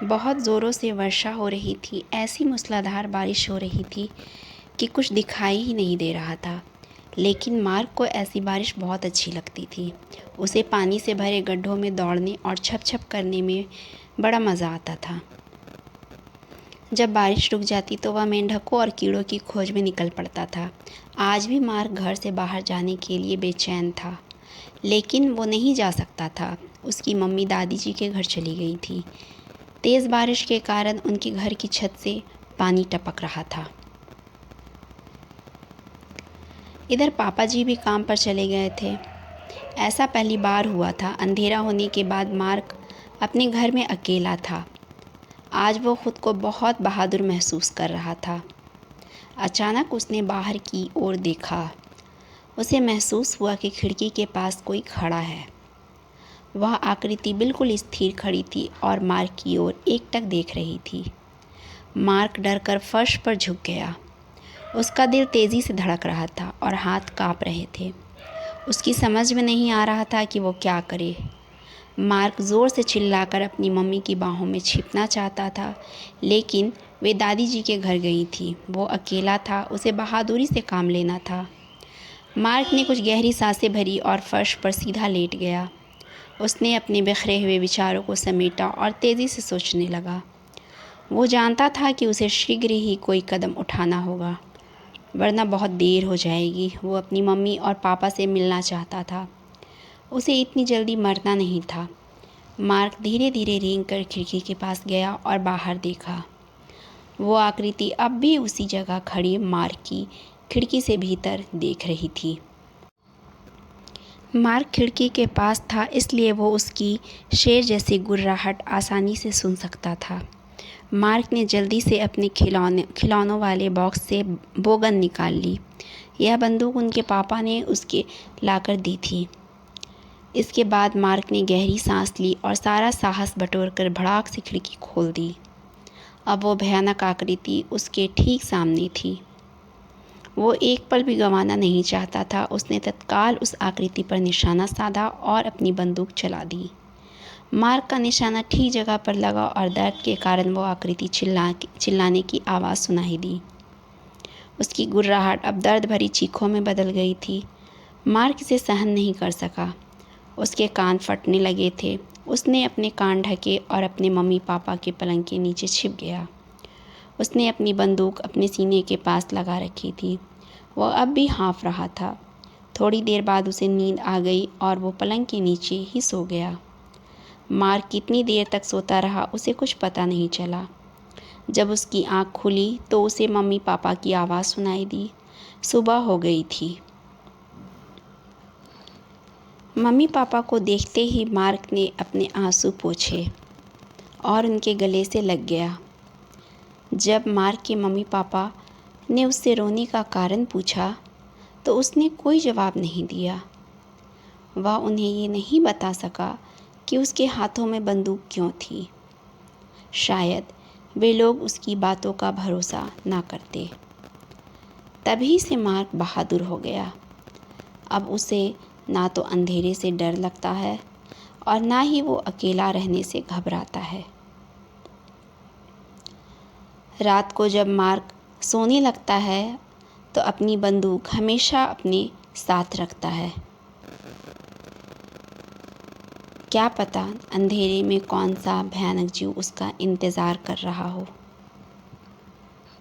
बहुत ज़ोरों से वर्षा हो रही थी। ऐसी मूसलाधार बारिश हो रही थी कि कुछ दिखाई ही नहीं दे रहा था। लेकिन मार्क को ऐसी बारिश बहुत अच्छी लगती थी। उसे पानी से भरे गड्ढों में दौड़ने और छप-छप करने में बड़ा मज़ा आता था। जब बारिश रुक जाती तो वह मेंढकों और कीड़ों की खोज में निकल पड़ता था। आज भी मार्क घर से बाहर जाने के लिए बेचैन था, लेकिन वो नहीं जा सकता था। उसकी मम्मी दादी जी के घर चली गई थी। तेज़ बारिश के कारण उनके घर की छत से पानी टपक रहा था। इधर पापा जी भी काम पर चले गए थे। ऐसा पहली बार हुआ था। अंधेरा होने के बाद मार्क अपने घर में अकेला था। आज वो खुद को बहुत बहादुर महसूस कर रहा था। अचानक उसने बाहर की ओर देखा। उसे महसूस हुआ कि खिड़की के पास कोई खड़ा है। वह आकृति बिल्कुल स्थिर खड़ी थी और मार्क की ओर एकटक देख रही थी। मार्क डरकर फर्श पर झुक गया। उसका दिल तेज़ी से धड़क रहा था और हाथ काँप रहे थे। उसकी समझ में नहीं आ रहा था कि वो क्या करे। मार्क ज़ोर से चिल्लाकर अपनी मम्मी की बाहों में छिपना चाहता था, लेकिन वे दादी जी के घर गई थी। वो अकेला था, उसे बहादुरी से काम लेना था। मार्क ने कुछ गहरी सांसें भरी और फर्श पर सीधा लेट गया। उसने अपने बिखरे हुए विचारों को समेटा और तेज़ी से सोचने लगा। वो जानता था कि उसे शीघ्र ही कोई कदम उठाना होगा, वरना बहुत देर हो जाएगी। वो अपनी मम्मी और पापा से मिलना चाहता था। उसे इतनी जल्दी मरना नहीं था। मार्क धीरे धीरे रेंगकर खिड़की के पास गया और बाहर देखा। वो आकृति अब भी उसी जगह खड़ी मार्क की खिड़की से भीतर देख रही थी। मार्क खिड़की के पास था, इसलिए वो उसकी शेर जैसी गुर्राहट आसानी से सुन सकता था। मार्क ने जल्दी से अपने खिलौनों वाले बॉक्स से बोगन निकाल ली। यह बंदूक उनके पापा ने उसके लाकर दी थी। इसके बाद मार्क ने गहरी सांस ली और सारा साहस बटोरकर भड़ाक से खिड़की खोल दी। अब वो भयानक आकृति उसके ठीक सामने थी। वो एक पल भी गंवाना नहीं चाहता था। उसने तत्काल उस आकृति पर निशाना साधा और अपनी बंदूक चला दी। मार्क का निशाना ठीक जगह पर लगा और दर्द के कारण वो आकृति चिल्लाने की आवाज़ सुनाई दी। उसकी गुर्राहट अब दर्द भरी चीखों में बदल गई थी। मार्क इसे सहन नहीं कर सका। उसके कान फटने लगे थे। उसने अपने कान ढके और अपने मम्मी पापा के पलंग के नीचे छिप गया। उसने अपनी बंदूक अपने सीने के पास लगा रखी थी। वह अब भी हाँफ रहा था। थोड़ी देर बाद उसे नींद आ गई और वो पलंग के नीचे ही सो गया। मार्क कितनी देर तक सोता रहा, उसे कुछ पता नहीं चला। जब उसकी आँख खुली तो उसे मम्मी पापा की आवाज़ सुनाई दी। सुबह हो गई थी। मम्मी पापा को देखते ही मार्क ने अपने आंसू पोंछे और उनके गले से लग गया। जब मार्क के मम्मी पापा ने उससे रोने का कारण पूछा तो उसने कोई जवाब नहीं दिया। वह उन्हें ये नहीं बता सका कि उसके हाथों में बंदूक क्यों थी। शायद वे लोग उसकी बातों का भरोसा ना करते। तभी से मार्क बहादुर हो गया। अब उसे ना तो अंधेरे से डर लगता है और ना ही वो अकेला रहने से घबराता है। रात को जब मार्क सोने लगता है तो अपनी बंदूक हमेशा अपने साथ रखता है। क्या पता अंधेरे में कौन सा भयानक जीव उसका इंतज़ार कर रहा हो।